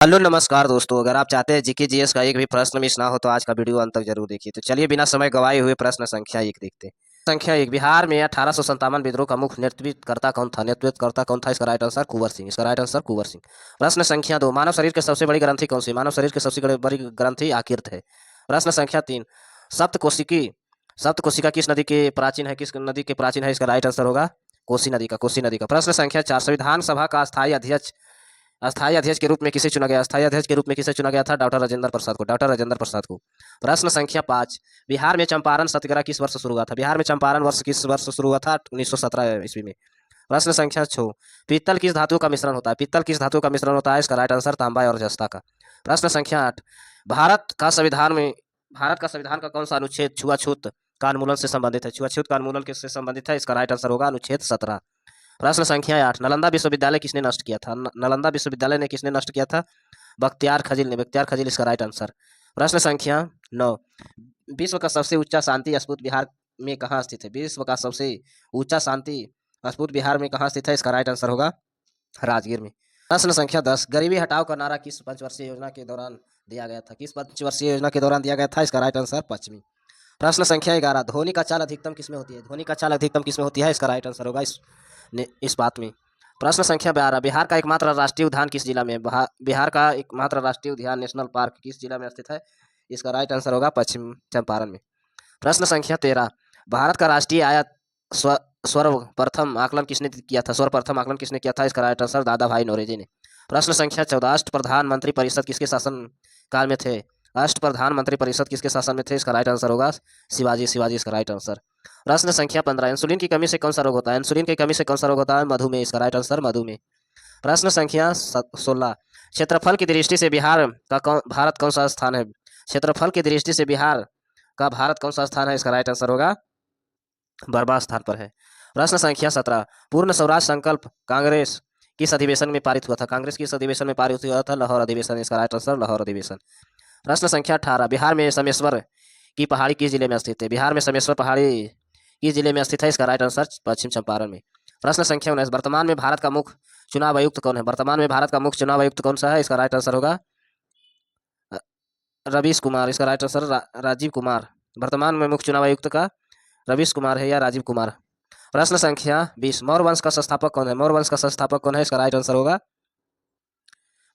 Hello नमस्कार दोस्तों। अगर आप चाहते हैं जीके जीएस का एक भी प्रश्न मिस ना हो तो आज का वीडियो अंत तक जरूर देखिए। तो चलिए बिना समय गवाए हुए प्रश्न संख्या एक देखते हैं। संख्या एक, बिहार में 1857 विद्रोह का मुख्य नेतृत्वकर्ता कौन था? नेतृत्वकर्ता कौन था? इसका राइट आंसर कुंवर सिंह। इसका राइट आंसर कुंवर सिंह। प्रश्न संख्या दो, मानव शरीर की सबसे बड़ी ग्रंथि कौन सी? मानव शरीर की सबसे बड़ी ग्रंथि आकीर्त है। प्रश्न संख्या तीन, सप्तकोशिकी सप्तकोशिका किस नदी के प्राचीन है? किस नदी के प्राचीन है? इसका राइट आंसर होगा कोसी नदी का। कोसी नदी का। प्रश्न संख्या चार, संविधान सभा का अस्थायी अध्यक्ष के रूप में किसे चुना गया? अस्थायी अध्यक्ष के रूप में किसे चुना गया था? डॉक्टर राजेंद्र प्रसाद को। डॉक्टर राजेंद्र प्रसाद को। प्रश्न संख्या पाँच, बिहार में चंपारण सत्याग्रह किस वर्ष शुरू हुआ था? बिहार में चंपारण वर्ष किस वर्ष शुरू हुआ था? 1917 ईस्वी में। प्रश्न संख्या छः, पीतल किस धातु का मिश्रण होता है? पीतल किस धातु का मिश्रण होता है? इसका राइट आंसर तांबा और जस्ता का। प्रश्न संख्या आठ, भारत का संविधान का कौन सा अनुच्छेद छुआछूत का उन्मूलन से संबंधित है? छुआछूत का उन्मूलन किससे संबंधित है? इसका राइट आंसर होगा अनुच्छेद 17। प्रश्न संख्या आठ, नालंदा विश्वविद्यालय किसने नष्ट किया था? नालंदा विश्वविद्यालय ने किसने नष्ट किया था? बख्तियार खजील ने। बख्तियार खजील इसका राइट आंसर। प्रश्न संख्या नौ, विश्व का सबसे ऊंचा शांति स्तूप बिहार में कहाँ स्थित है? विश्व का सबसे ऊंचा शांति स्तूप बिहार में कहाँ स्थित है? इसका राइट आंसर होगा राजगीर में। प्रश्न संख्या 10, गरीबी हटाओ का नारा किस पंचवर्षीय योजना के दौरान दिया गया था? किस पंचवर्षीय योजना के दौरान दिया गया था? इसका राइट आंसर पश्चिमी। प्रश्न संख्या 11, ध्वनि का चाल अधिकतम किसमें होती है? ध्वनि का चाल अधिकतम किसमें होती है? इसका राइट आंसर होगा इस बात में। प्रश्न संख्या 12, बिहार का एकमात्र राष्ट्रीय उद्यान किस जिला में? बिहार का एकमात्र राष्ट्रीय उद्यान नेशनल पार्क किस जिला में स्थित है? इसका राइट आंसर होगा पश्चिम चंपारण में। प्रश्न संख्या 13, भारत का राष्ट्रीय आय सर्वप्रथम आकलन किसने किया था? सर्वप्रथम आकलन किसने किया था? इसका राइट आंसर दादा भाई नौरोजी ने। प्रश्न संख्या 14, अष्ट प्रधानमंत्री परिषद किसके शासन काल में थे? अष्ट प्रधानमंत्री परिषद किसके शासन में थे? इसका राइट आंसर होगा शिवाजी इसका राइट आंसर। प्रश्न संख्या 15, इंसुलिन की कमी से कौन सा रोग होता है? इंसुलिन की कमी से कौन सा रोग होता है? मधुमेह। इसका राइट आंसर मधुमेह। प्रश्न संख्या 16, क्षेत्रफल की दृष्टि से भारत कौन सा स्थान है? क्षेत्रफल की दृष्टि से बिहार का भारत कौन सा स्थान है? इसका राइट आंसर होगा 12वां स्थान पर है। प्रश्न संख्या 17, पूर्ण स्वराज संकल्प कांग्रेस किस अधिवेशन में पारित हुआ था? कांग्रेस किस अधिवेशन में पारित हुआ था? लाहौर अधिवेशन। इसका राइट आंसर लाहौर अधिवेशन। प्रश्न संख्या 18, बिहार में समेश्वर की पहाड़ी किस जिले में स्थित है? बिहार में समेश्वर पहाड़ी किस जिले में स्थित है? इसका राइट आंसर पश्चिम चंपारण में। प्रश्न संख्या 19, वर्तमान में भारत का मुख्य चुनाव आयुक्त कौन है? वर्तमान में भारत का मुख्य चुनाव आयुक्त कौन सा है? इसका राइट आंसर होगा रवीश कुमार। इसका राइट आंसर राजीव कुमार। वर्तमान में मुख्य चुनाव आयुक्त का रवीश कुमार है या राजीव कुमार। प्रश्न संख्या 20, मौर्य वंश का संस्थापक कौन है? मौर्य वंश का संस्थापक कौन है? इसका राइट आंसर होगा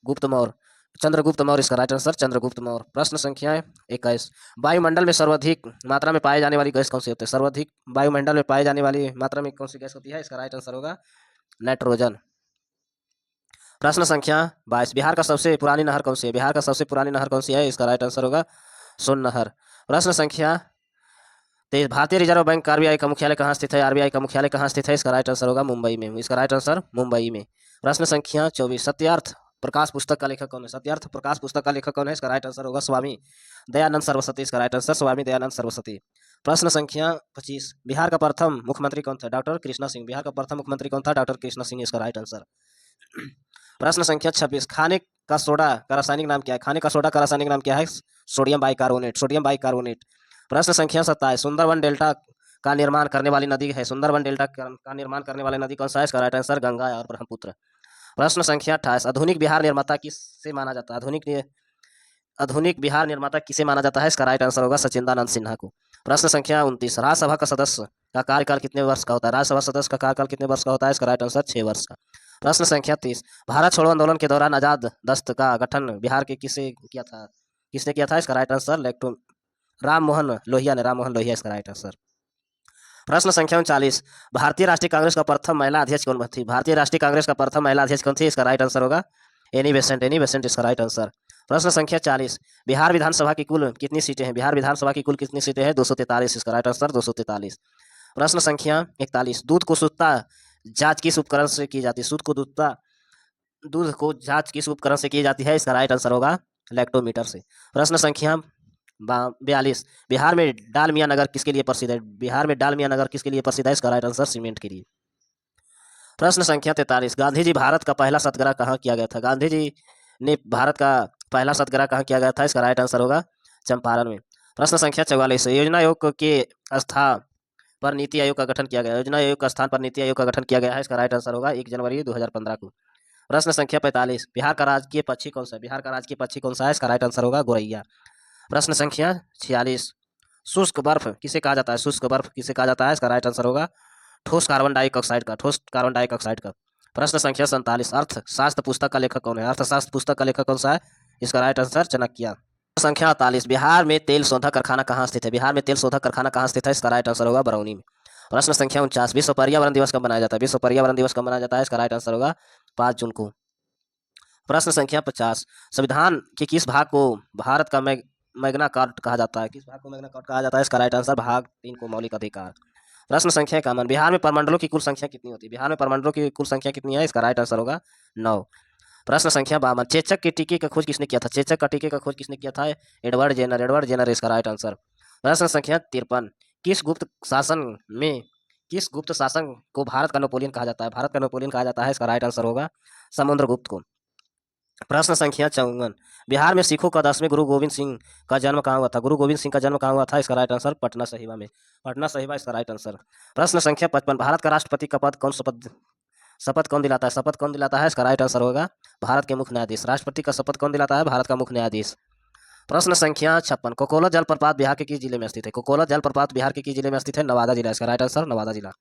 गुप्त मौर्य, चंद्रगुप्त मौर्य। इसका राइट आंसर चंद्रगुप्त मौर्य। प्रश्न संख्या 21, वायुमंडल में सर्वाधिक मात्रा में पाए जाने वाली गैस कौन सी होती है? सर्वाधिक वायुमंडल में पाए जाने वाली मात्रा में कौन सी गैस होती है? इसका राइट आंसर होगा नाइट्रोजन। प्रश्न संख्या 22, बिहार का सबसे पुरानी नहर कौन सी है? बिहार का सबसे पुरानी नहर कौन सी है? इसका राइट आंसर होगा सोन नहर। प्रश्न संख्या 23, भारतीय रिजर्व बैंक आरबीआई का मुख्यालय कहाँ स्थित है? आरबीआई का मुख्यालय कहाँ स्थित है? इसका राइट आंसर होगा मुंबई में। इसका राइट आंसर मुंबई में। प्रश्न संख्या 24, सत्यार्थ प्रकाश पुस्तक का लेखक कौन है? सत्यार्थ प्रकाश पुस्तक का लेखक कौन है? इसका राइट आंसर होगा स्वामी दयानंद सरस्वती। इसका राइट आंसर स्वामी दयानंद सरस्वती। प्रश्न संख्या 25, बिहार का प्रथम मुख्यमंत्री कौन था? डॉक्टर कृष्णा सिंह। बिहार का प्रथम मुख्यमंत्री कौन था? डॉक्टर कृष्णा सिंह। इसका राइट आंसर। प्रश्न संख्या 26, खाने का सोडा का रासायनिक नाम क्या है? खाने का सोडा का रासायनिक नाम क्या है? Sodium bicarbonate. Sodium bicarbonate. प्रश्न संख्या 27, सुंदरवन डेल्टा का निर्माण करने वाली नदी है? सुंदरवन डेल्टा का निर्माण करने वाली नदी कौन सा है? इसका राइट आंसर गंगा और ब्रह्मपुत्र। प्रश्न संख्या 28, आधुनिक बिहार निर्माता किससे माना जाता है? आधुनिक बिहार निर्माता किसे माना जाता है? इसका राइट आंसर होगा सचिंदानंद सिन्हा को। प्रश्न संख्या 29, राज्यसभा का सदस्य का कार्यकाल कितने वर्ष का होता है? राज्यसभा सदस्य का कार्यकाल कितने वर्ष का होता है? इसका राइट आंसर 6 वर्ष का। प्रश्न संख्या 30, भारत छोड़ो आंदोलन के दौरान आजाद दस्त का गठन बिहार के किसने किया था? इसका राइट आंसर राम मोहन लोहिया ने। राम मोहन लोहिया इसका राइट आंसर। प्रश्न संख्या 39, भारतीय राष्ट्रीय कांग्रेस का प्रथम महिला अध्यक्ष कौन थी? भारतीय राष्ट्रीय कांग्रेस का प्रथम महिला अध्यक्ष कौन थी? इसका राइट आंसर होगा एनी बेसेंट। एनी बेसेंट इसका राइट आंसर। प्रश्न संख्या 40, बिहार विधानसभा की कुल कितनी सीटें हैं? बिहार विधानसभा की कुल कितनी सीटें हैं? 243। इसका राइट आंसर 243। प्रश्न संख्या 41, दूध को शुद्धता जांच किस उपकरण से की जाती है? दूध को जांच किस उपकरण से की जाती है? इसका राइट आंसर होगा लैक्टोमीटर से। प्रश्न संख्या 42, बिहार में डाल मियां नगर किसके लिए प्रसिद्ध है? बिहार में डाल मियां नगर किसके लिए प्रसिद्ध है? इसका राइट आंसर सीमेंट के लिए। प्रश्न संख्या 43, गांधी जी भारत का पहला सत्याग्रह कहाँ किया गया था? गांधी जी ने भारत का पहला सत्याग्रह कहाँ किया गया था? इसका राइट आंसर होगा चंपारण में। प्रश्न संख्या 44, योजना आयोग के स्थान पर नीति आयोग का गठन किया गया? योजना आयोग का स्थान पर नीति आयोग का गठन किया गया है। इसका राइट आंसर होगा 1 जनवरी 2015 को। प्रश्न संख्या 45, बिहार का राजकीय पक्षी कौन सा है? बिहार का राजकीय पक्षी कौन सा है? इसका राइट आंसर होगा गोरैया। प्रश्न संख्या 46, शुष्क बर्फ किसे कहा जाता है? शुष्क बर्फ किसे कहा जाता है? इसका राइट आंसर होगा ठोस कार्बन डाइऑक्साइड का, ठोस कार्बन डाइऑक्साइड का। प्रश्न संख्या 47, अर्थशास्त्र पुस्तक का लेखक कौन है? अर्थशास्त्र पुस्तक का लेखक कौन सा है? इसका राइट आंसर चाणक्य। संख्या 48, बिहार में तेल शोधक कारखाना कहाँ स्थित है? बिहार में तेल शोधक कारखाना कहाँ स्थित है? इसका राइट आंसर होगा बरौनी में। प्रश्न संख्या 49, विश्व पर्यावरण दिवस कब मनाया जाता है? विश्व पर्यावरण दिवस कब मनाया जाता है? इसका राइट आंसर होगा 5 जून को। प्रश्न संख्या 50, संविधान के किस भाग को भारत का मैग्ना कार्टा कहा जाता है? किस भाग को मैग्ना कार्टा कहा जाता है? इसका राइट आंसर भाग 3 को मौलिक अधिकार। प्रश्न संख्या 51, बिहार में प्रमंडलों की कुल संख्या कितनी होती है? बिहार में प्रमंडलों की कुल संख्या कितनी है? इसका राइट आंसर होगा 9। प्रश्न संख्या 52, चेचक के टीके का खोज किसने किया था? चेचक का टीके का खोज किसने किया था? एडवर्ड जेनर, एडवर्ड जेनर इसका राइट आंसर। प्रश्न संख्या 53, किस गुप्त शासन में किस गुप्त शासन को भारत का नेपोलियन कहा जाता है? भारत का नेपोलियन कहा जाता है, इसका राइट आंसर होगा समुद्रगुप्त को। प्रश्न संख्या 54, बिहार में सिखों का 10वें गुरु गोविंद सिंह का जन्म कहाँ हुआ था? गुरु गोविंद सिंह का जन्म कहाँ हुआ था? इसका राइट आंसर पटना साहिबा में, पटना साहिबा इसका राइट आंसर। प्रश्न संख्या 55, भारत का राष्ट्रपति का पद कौन शपथ कौन दिलाता है? शपथ कौन दिलाता है? इसका राइट आंसर होगा भारत के मुख्य न्यायाधीश। राष्ट्रपति का शपथ कौन दिलाता है? भारत का मुख्य न्यायाधीश। प्रश्न संख्या 56, कोकोला जलप्रपात बिहार के किस जिले में स्थित है? कोकोला जलप्रपात बिहार के किस जिले में स्थित है? नवादा जिला, इसका राइट आंसर नवादा जिला।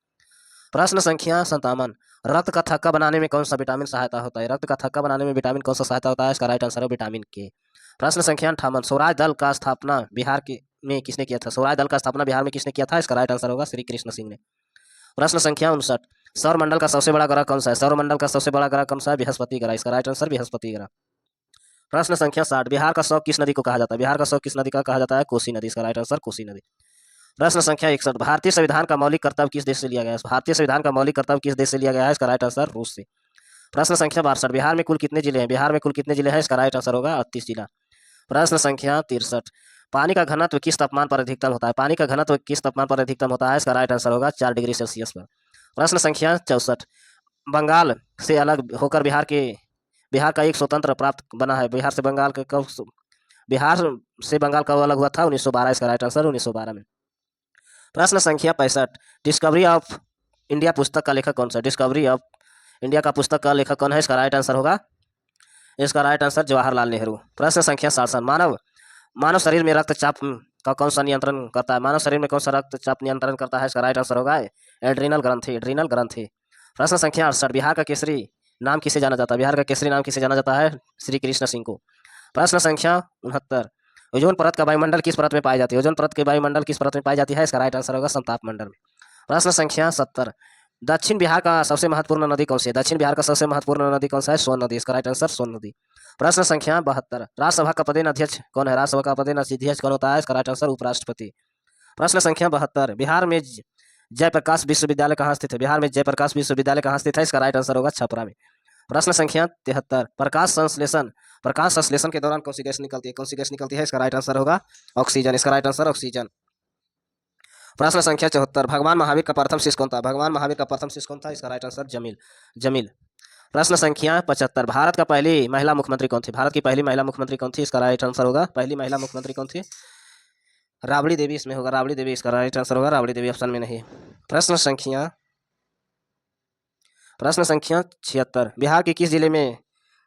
प्रश्न संख्या 57, रक्त का थक्का बनाने में कौन सा विटामिन सहायता होता है? रक्त का थक्का बनाने में विटामिन कौन सा सहायता होता है? इसका राइट आंसर है विटामिन के। प्रश्न संख्या 58, स्वराज दल का स्थापना बिहार के में किसने किया था? स्वराज दल का स्थापना बिहार में किसने किया था? इसका राइट आंसर होगा श्री कृष्ण सिंह ने। प्रश्न संख्या 59, सौरमंडल का सबसे बड़ा ग्रह कौन सा है? सौरमंडल का सबसे बड़ा ग्रह कौन सा है? बृहस्पति ग्रह, इसका राइट आंसर बृहस्पति ग्रह। प्रश्न संख्या 60, बिहार का शौक किस नदी को कहा जाता है? बिहार का शौक किस नदी का कहा जाता है? कोसी नदी, इसका राइट आंसर कोसी नदी। प्रश्न संख्या 61, भारतीय संविधान का मौलिक कर्तव्य किस देश से लिया गया है? भारतीय संविधान का मौलिक कर्तव्य किस देश से लिया गया है? इसका राइट आंसर रूस से। प्रश्न संख्या 62, बिहार में कुल कितने जिले हैं? बिहार में कुल कितने जिले हैं? इसका राइट आंसर होगा 38 जिला। प्रश्न संख्या 63, पानी का घनत्व किस तापमान पर अधिकतम होता है? पानी का घनत्व किस तापमान पर अधिकतम होता है? इसका राइट आंसर होगा 4 डिग्री सेल्सियस पर। प्रश्न संख्या 64, बंगाल से अलग होकर बिहार का एक स्वतंत्र प्राप्त बना है। बिहार से बंगाल कब अलग हुआ था? 1912, इसका राइट आंसर 1912 में। प्रश्न संख्या 65, डिस्कवरी ऑफ इंडिया पुस्तक का लेखक कौन सा है? डिस्कवरी ऑफ इंडिया का पुस्तक का लेखक कौन है? इसका राइट आंसर होगा जवाहरलाल नेहरू। प्रश्न संख्या 67, मानव शरीर में रक्तचाप का कौन सा नियंत्रण करता है? मानव शरीर में कौन सा रक्तचाप नियंत्रण करता है? इसका राइट आंसर होगा एड्रीनल ग्रंथि, एड्रीनल ग्रंथि। प्रश्न संख्या 68, बिहार का केसरी नाम किसे जाना जाता है? बिहार का केसरी नाम किसे जाना जाता है? श्री कृष्ण सिंह को। प्रश्न संख्या 69, ओजोन परत का वायुमंडल किस परत में पाई जाती है? ओजोन परत के वायुमंडल किस परत में पाई जाती है? इसका राइट आंसर होगा समताप मंडल में। प्रश्न संख्या 70, दक्षिण बिहार का सबसे महत्वपूर्ण नदी कौन सी है? दक्षिण बिहार का सबसे महत्वपूर्ण नदी कौन सा है? सोन नदी, इसका राइट आंसर सोन नदी। प्रश्न संख्या 72, राज्यसभा का पदेन अध्यक्ष कौन है? राज्यसभा का पदेन अध्यक्ष कौन होता है? इसका राइट आंसर उपराष्ट्रपति। प्रश्न संख्या 72, बिहार में जयप्रकाश विश्वविद्यालय कहाँ स्थित है? बिहार में जयप्रकाश विश्वविद्यालय कहाँ स्थित है? इसका राइट आंसर होगा छपरा में। प्रश्न संख्या 73, प्रकाश संश्लेषण के दौरान कौन सी गैस निकलती है? कौन सी गैस निकलती है? इसका राइट आंसर होगा ऑक्सीजन, इसका राइट आंसर ऑक्सीजन। प्रश्न संख्या 74, भगवान महावीर का प्रथम शिष्य कौन था? भगवान महावीर का प्रथम शिष्य कौन था? इसका राइट आंसर जमील। प्रश्न संख्या 75, भारत का पहली महिला मुख्यमंत्री कौन थी? भारत की पहली महिला मुख्यमंत्री कौन थी? इसका राइट आंसर होगा पहली महिला मुख्यमंत्री कौन थी? राबड़ी देवी इसमें होगा, राबड़ी देवी इसका राइट आंसर होगा, राबड़ी देवी ऑप्शन में नहीं। प्रश्न संख्या 76, बिहार के किस जिले में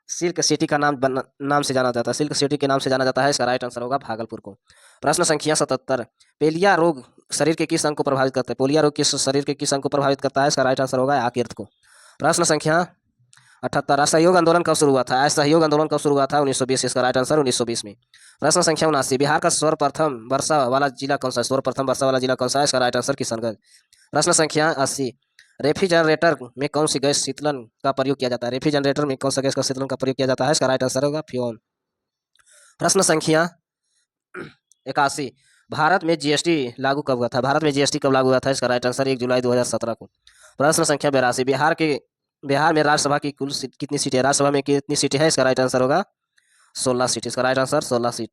सिल्क सिटी का नाम से जाना जाता है? सिल्क सिटी के नाम से जाना जाता है, इसका राइट आंसर होगा भागलपुर को। प्रश्न संख्या 77, पोलिया रोग शरीर के किस अंग को प्रभावित करता है? पोलिया रोग किस शरीर के किस अंग को प्रभावित करता है? इसका राइट आंसर होगा आकृत को। प्रश्न संख्या 78, असहयोग आंदोलन कब शुरू हुआ था? असहयोग आंदोलन कब शुरू हुआ था? 1920, इसका राइट आंसर 1920 में। प्रश्न संख्या 79, बिहार का सर्वप्रथम वर्षा वाला जिला कौन सा है? सर्वप्रथम वर्षा वाला जिला कौन सा है? इसका राइट आंसर किशनगंज। प्रश्न संख्या 80, रेफ्रिजरेटर में कौन सी गैस शीतलन का प्रयोग किया जाता है? रेफ्रिजरेटर में कौन सा गैस का शीतलन का प्रयोग किया जाता है? इसका राइट आंसर होगा फ्यून। प्रश्न संख्या 81, भारत में जीएसटी लागू कब हुआ था? भारत में जीएसटी कब लागू हुआ था? इसका राइट आंसर 1 जुलाई 2017 को। प्रश्न संख्या 82, बिहार में राज्यसभा की कुल कितनी सीटें? राज्यसभा में कितनी सीटें हैं? इसका राइट आंसर होगा 16 सीट, इसका राइट आंसर 16 सीट।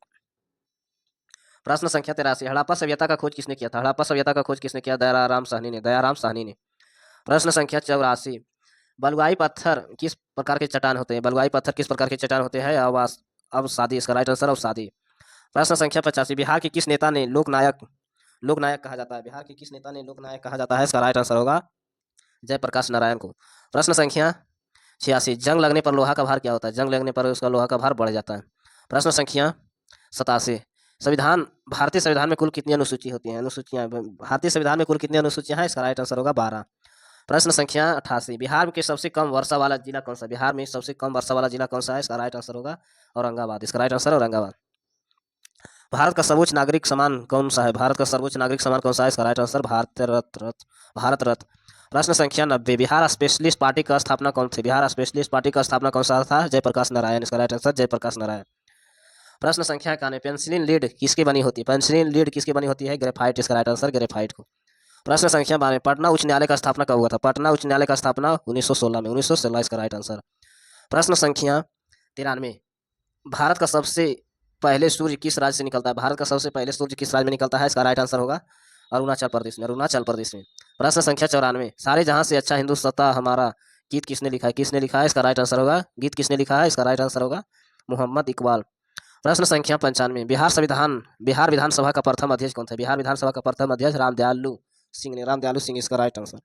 प्रश्न संख्या 83, हड़प्पा सभ्यता का खोज किसने किया था? हड़प्पा सभ्यता का खोज किसने किया? दयाराम साहनी ने। प्रश्न संख्या 84, बलुआई पत्थर किस प्रकार के चट्टान होते हैं? बलुआई पत्थर किस प्रकार के चट्टान होते हैं? अब शादी, इसका राइट आंसर अब शादी। प्रश्न संख्या 85, बिहार के किस नेता ने लोकनायक कहा जाता है? बिहार के किस नेता ने लोकनायक कहा जाता है? इसका राइट आंसर होगा जयप्रकाश नारायण को। प्रश्न संख्या 86 जंग लगने पर लोहा का भार क्या होता है? जंग लगने पर उसका लोहा का भार बढ़ जाता है। प्रश्न संख्या 87 भारतीय संविधान में कुल कितनी अनुसूची होती हैं? अनुसूचियां भारतीय संविधान में कुल कितनी अनुसूचियां हैं? इसका राइट आंसर होगा 12। प्रश्न संख्या 88 बिहार के सबसे कम वर्षा वाला जिला कौन सा? बिहार में सबसे कम वर्षा वाला जिला कौन सा है? इसका राइट आंसर होगा औरंगाबाद। इसका राइट आंसर औरंगाबाद। भारत का सर्वोच्च नागरिक सम्मान कौन सा है? भारत का सर्वोच्च नागरिक सम्मान कौन सा है? इसका राइट आंसर भारत रत्न। प्रश्न संख्या 90 बिहार स्पेशलिस्ट पार्टी का स्थापना कौन थी? बिहार स्पेशलिस्ट पार्टी का स्थापना कौन सा था? जयप्रकाश नारायण। इसका राइट आंसर जयप्रकाश नारायण। प्रश्न संख्या 91 पेंसिलिन लीड किसके बनी होती है? पेंसिलिन लीड किसके बनी होती है? ग्रेफाइट। इसका राइट आंसर ग्रेफाइट को। प्रश्न संख्या 92 पटना उच्च न्यायालय का स्थापना कब हुआ था? पटना उच्च न्यायालय का स्थापना 1916 में। 1916 इसका राइट आंसर। प्रश्न संख्या 93 भारत का सबसे पहले सूर्य किस राज्य से निकलता है? भारत का सबसे पहले सूर्य किस राज्य में निकलता है? इसका राइट आंसर होगा अरुणाचल प्रदेश में। अरुणाचल प्रदेश में। प्रश्न संख्या 94 सारे जहां से अच्छा हिंदुस्तान हमारा गीत किसने लिखा है? किसने लिखा है? इसका राइट आंसर होगा गीत किसने लिखा है? इसका राइट आंसर होगा मोहम्मद इकबाल। प्रश्न संख्या 95 बिहार विधानसभा का प्रथम अध्यक्ष कौन था? बिहार विधानसभा का प्रथम अध्यक्ष रामदयालु सिंह। इसका राइट आंसर।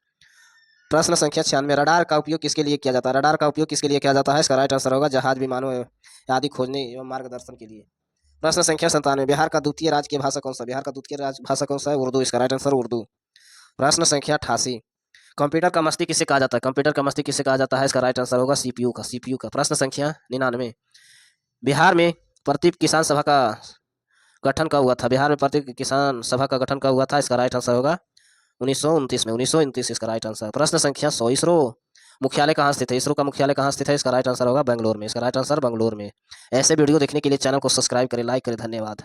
प्रश्न संख्या 96 रडार का उपयोग किसके लिए किया जाता है? रडार का उपयोग किसके लिए किया जाता है? इसका राइट आंसर होगा जहाज विमानों आदि खोजने एवं मार्गदर्शन के लिए। प्रश्न संख्या 97 बिहार का द्वितीय राजकीय भाषा कौन सा? बिहार का द्वितीय भाषा कौन सा है? उर्दू। इसका राइट आंसर उर्दू। प्रश्न संख्या 88 कंप्यूटर का मस्तिष्क किसे कहा जाता है? कंप्यूटर का मस्तिष्क किसे कहा जाता है? इसका राइट आंसर होगा सीपीयू का। प्रश्न संख्या 99 बिहार में प्रति किसान सभा का गठन कब हुआ था? बिहार में प्रति किसान सभा का गठन कब हुआ था? इसका राइट आंसर होगा 1929 में। 1929 इसका राइट आंसर। प्रश्न संख्या 100 इसरो मुख्यालय कहाँ स्थित है? इसरो का मुख्यालय कहाँ स्थित है? इसका राइट आंसर होगा बेंगलोर में। इसका राइट आंसर बेंगलोर में। ऐसे वीडियो देखने के लिए चैनल को सब्सक्राइब करें, लाइक करें। धन्यवाद।